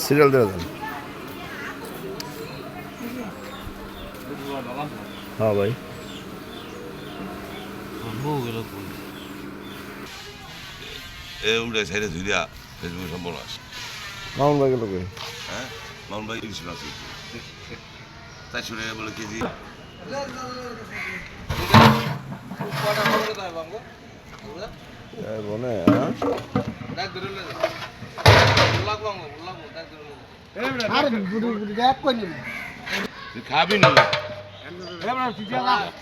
Serial দেওয়া যান। হ্যাঁ ভাই উঠে সাইডে ধুইয়া ফেসবুকে সম্পর্ক আছে। মামুন ভাই গেল কই? হ্যাঁ মামুন ভাই ইলিশ মাছ 400 টাকা বলে কেজি। বনে খাবি না